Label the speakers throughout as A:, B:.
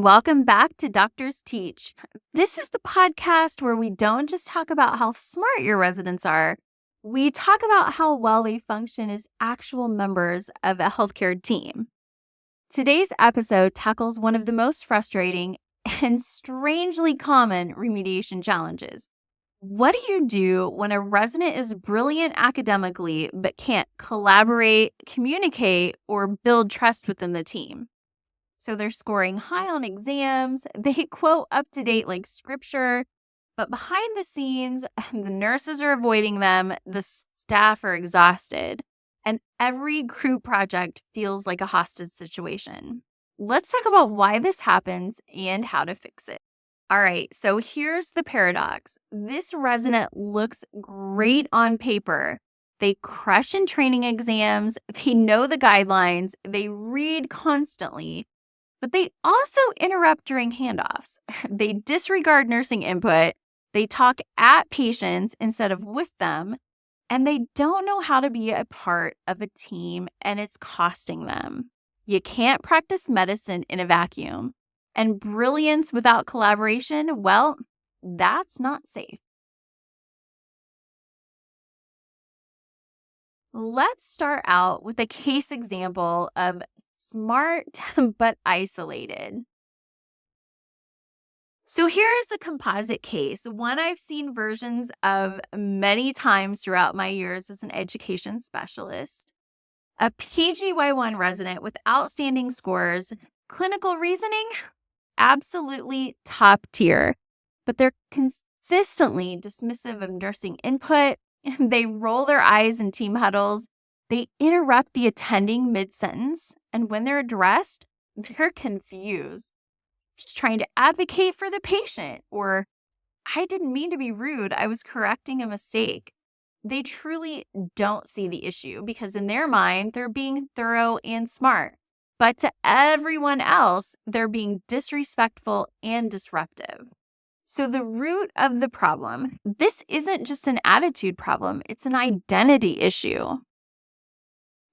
A: Welcome back to Doctors Teach. This is the podcast where we don't just talk about how smart your residents are, we talk about how well they function as actual members of a healthcare team. Today's episode tackles one of the most frustrating and strangely common remediation challenges. What do you do when a resident is brilliant academically but can't collaborate, communicate, or build trust within the team? So they're scoring high on exams, they quote up to date like scripture, but behind the scenes, the nurses are avoiding them, the staff are exhausted, and every group project feels like a hostage situation. Let's talk about why this happens and how to fix it. All right, so here's the paradox. This resident looks great on paper. They crush in training exams, they know the guidelines, they read constantly, but they also interrupt during handoffs. They disregard nursing input, they talk at patients instead of with them, and they don't know how to be a part of a team, and it's costing them. You can't practice medicine in a vacuum. And brilliance without collaboration, well, that's not safe. Let's start out with a case example of smart but isolated. So here's a composite case, one I've seen versions of many times throughout my years as an education specialist. A PGY1 resident with outstanding scores, clinical reasoning, absolutely top tier, but they're consistently dismissive of nursing input. They roll their eyes in team huddles. They interrupt the attending mid-sentence, and when they're addressed, they're confused, just trying to advocate for the patient, or I didn't mean to be rude, I was correcting a mistake. They truly don't see the issue because in their mind, they're being thorough and smart. But to everyone else, they're being disrespectful and disruptive. So the root of the problem, this isn't just an attitude problem, it's an identity issue.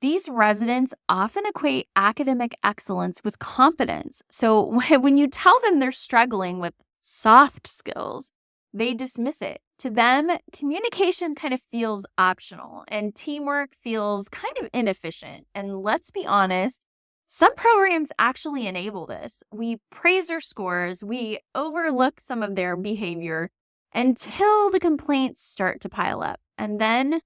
A: These residents often equate academic excellence with competence. So when you tell them they're struggling with soft skills, they dismiss it. To them, communication kind of feels optional and teamwork feels kind of inefficient. And let's be honest, some programs actually enable this. We praise their scores, we overlook some of their behavior until the complaints start to pile up. And then,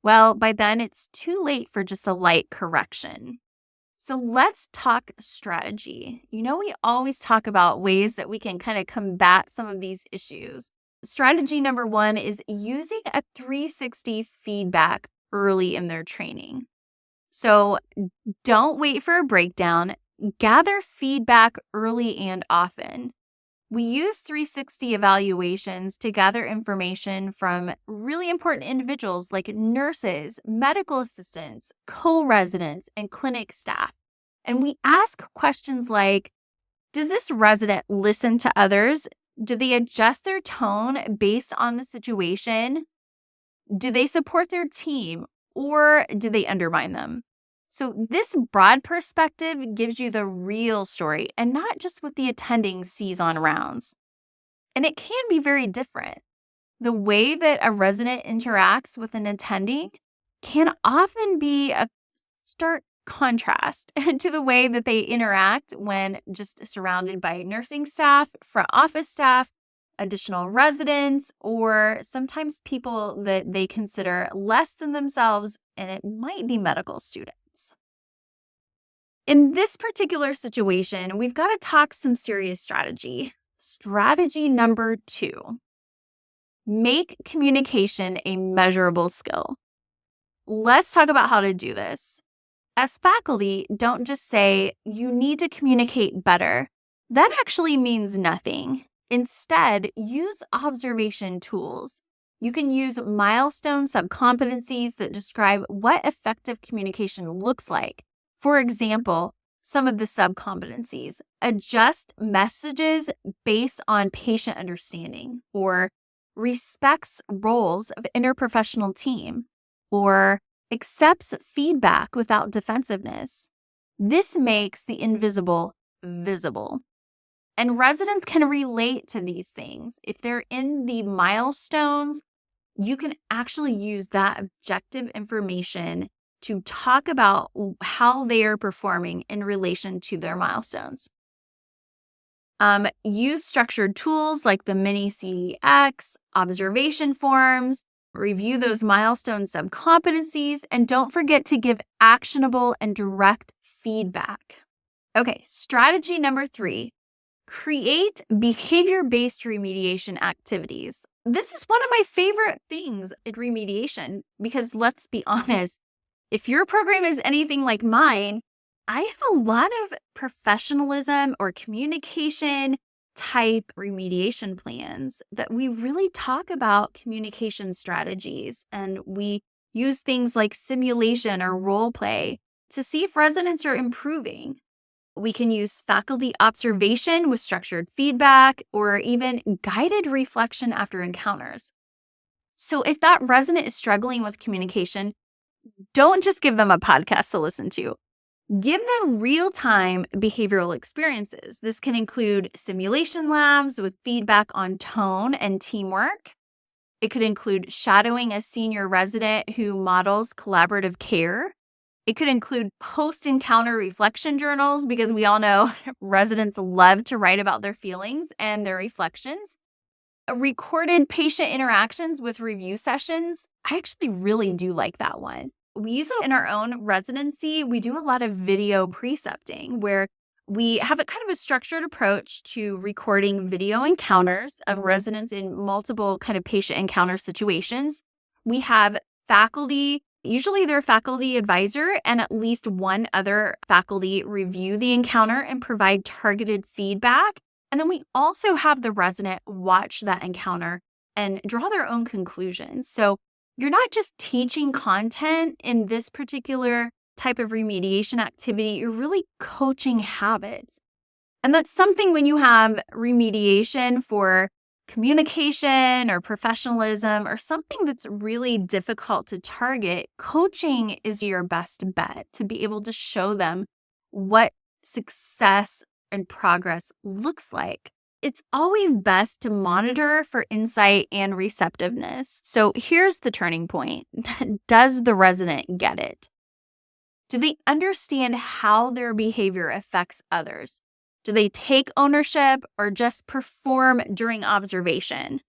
A: well, by then it's too late for just a light correction. So let's talk strategy. We always talk about ways that we can kind of combat some of these issues. Strategy number one is using a 360 feedback early in their training. So don't wait for a breakdown. Gather feedback early and often. We use 360 evaluations to gather information from really important individuals like nurses, medical assistants, co-residents, and clinic staff. And we ask questions like, does this resident listen to others? Do they adjust their tone based on the situation? Do they support their team or do they undermine them? So this broad perspective gives you the real story and not just what the attending sees on rounds. And it can be very different. The way that a resident interacts with an attending can often be a stark contrast to the way that they interact when just surrounded by nursing staff, front office staff, additional residents, or sometimes people that they consider less than themselves, and it might be medical students. In this particular situation, we've got to talk some serious strategy. Strategy number 2, make communication a measurable skill. Let's talk about how to do this. As faculty, don't just say, you need to communicate better. That actually means nothing. Instead, use observation tools. You can use milestone subcompetencies that describe what effective communication looks like. For example, some of the subcompetencies: adjust messages based on patient understanding, or respects roles of interprofessional team, or accepts feedback without defensiveness. This makes the invisible visible. And residents can relate to these things. If they're in the milestones, you can actually use that objective information to talk about how they are performing in relation to their milestones. Use structured tools like the mini CEX, observation forms, review those milestone subcompetencies, and don't forget to give actionable and direct feedback. Okay, strategy number 3, create behavior-based remediation activities. This is one of my favorite things in remediation because let's be honest, if your program is anything like mine, I have a lot of professionalism or communication type remediation plans that we really talk about communication strategies, and we use things like simulation or role play to see if residents are improving. We can use faculty observation with structured feedback or even guided reflection after encounters. So if that resident is struggling with communication, don't just give them a podcast to listen to. Give them real-time behavioral experiences. This can include simulation labs with feedback on tone and teamwork. It could include shadowing a senior resident who models collaborative care. It could include post-encounter reflection journals because we all know residents love to write about their feelings and their reflections. Recorded patient interactions with review sessions. I actually really do like that one. We use it in our own residency. We do a lot of video precepting where we have a kind of a structured approach to recording video encounters of residents in multiple kind of patient encounter situations. We have faculty, usually their faculty advisor and at least one other faculty review the encounter and provide targeted feedback. And then we also have the resident watch that encounter and draw their own conclusions. So you're not just teaching content in this particular type of remediation activity, you're really coaching habits. And that's something when you have remediation for communication or professionalism or something that's really difficult to target, coaching is your best bet to be able to show them what success and progress looks like. It's always best to monitor for insight and receptiveness. So here's the turning point. Does the resident get it? Do they understand how their behavior affects others? Do they take ownership or just perform during observation?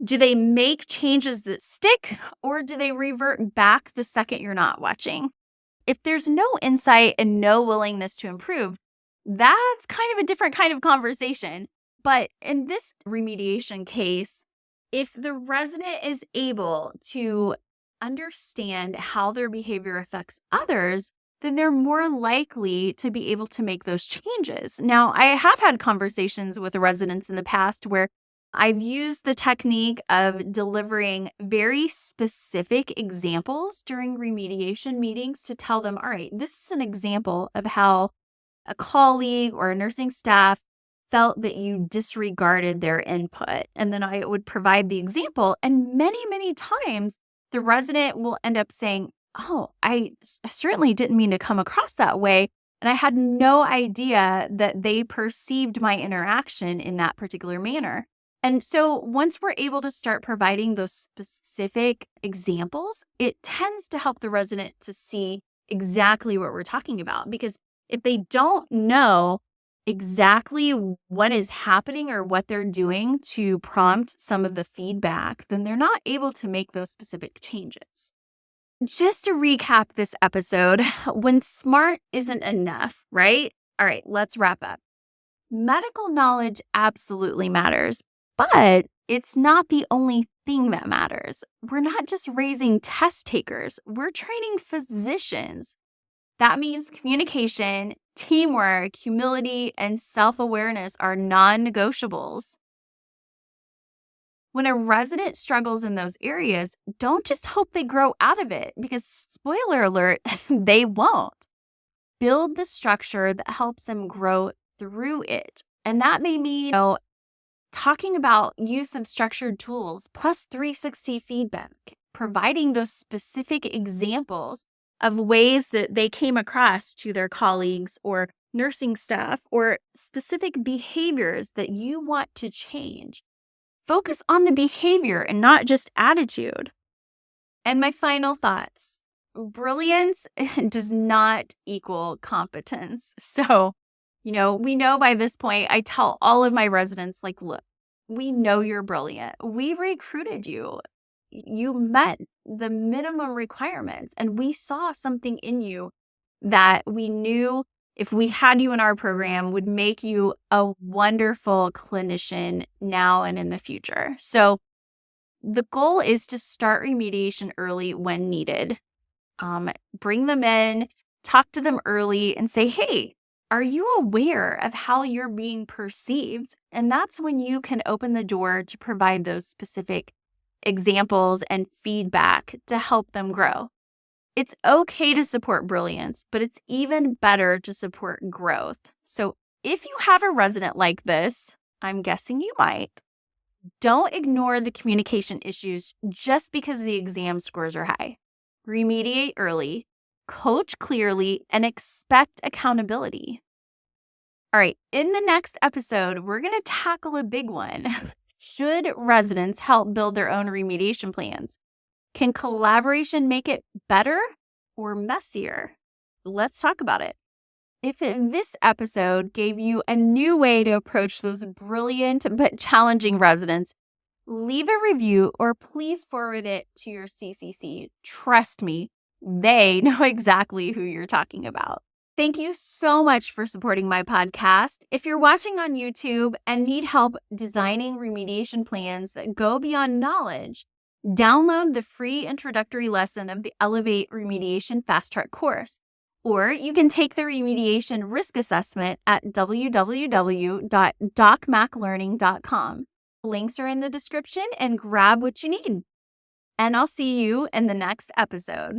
A: Do they make changes that stick or do they revert back the second you're not watching? If there's no insight and no willingness to improve, that's kind of a different kind of conversation. But in this remediation case, if the resident is able to understand how their behavior affects others, then they're more likely to be able to make those changes. Now, I have had conversations with residents in the past where I've used the technique of delivering very specific examples during remediation meetings to tell them, all right, this is an example of how a colleague or a nursing staff felt that you disregarded their input. And then I would provide the example. And many, many times the resident will end up saying, oh, I certainly didn't mean to come across that way. And I had no idea that they perceived my interaction in that particular manner. And so once we're able to start providing those specific examples, it tends to help the resident to see exactly what we're talking about. Because if they don't know exactly what is happening or what they're doing to prompt some of the feedback, then they're not able to make those specific changes. Just to recap this episode, when smart isn't enough, right? All right, let's wrap up. Medical knowledge absolutely matters, but it's not the only thing that matters. We're not just raising test takers, we're training physicians. That means communication, teamwork, humility, and self-awareness are non-negotiables. When a resident struggles in those areas, don't just hope they grow out of it because, spoiler alert, they won't. Build the structure that helps them grow through it. And that may mean, talking about use of structured tools plus 360 feedback, providing those specific examples of ways that they came across to their colleagues or nursing staff, or specific behaviors that you want to change. Focus on the behavior and not just attitude. And my final thoughts. Brilliance does not equal competence. So, we know by this point, I tell all of my residents, look, we know you're brilliant. We recruited you. You met the minimum requirements, and we saw something in you that we knew, if we had you in our program, would make you a wonderful clinician now and in the future. So the goal is to start remediation early when needed. Bring them in, talk to them early, and say, hey, are you aware of how you're being perceived? And that's when you can open the door to provide those specific examples and feedback to help them grow. It's okay to support brilliance, but it's even better to support growth. So if you have a resident like this, I'm guessing you might, don't ignore the communication issues just because the exam scores are high. Remediate early, coach clearly, and expect accountability. All right, in the next episode, we're going to tackle a big one. Should residents help build their own remediation plans? Can collaboration make it better or messier? Let's talk about it. If this episode gave you a new way to approach those brilliant but challenging residents, leave a review or please forward it to your CCC. Trust me, they know exactly who you're talking about. Thank you so much for supporting my podcast. If you're watching on YouTube and need help designing remediation plans that go beyond knowledge, download the free introductory lesson of the Elevate Remediation Fast Track course. Or you can take the remediation risk assessment at www.docmaclearning.com. Links are in the description and grab what you need. And I'll see you in the next episode.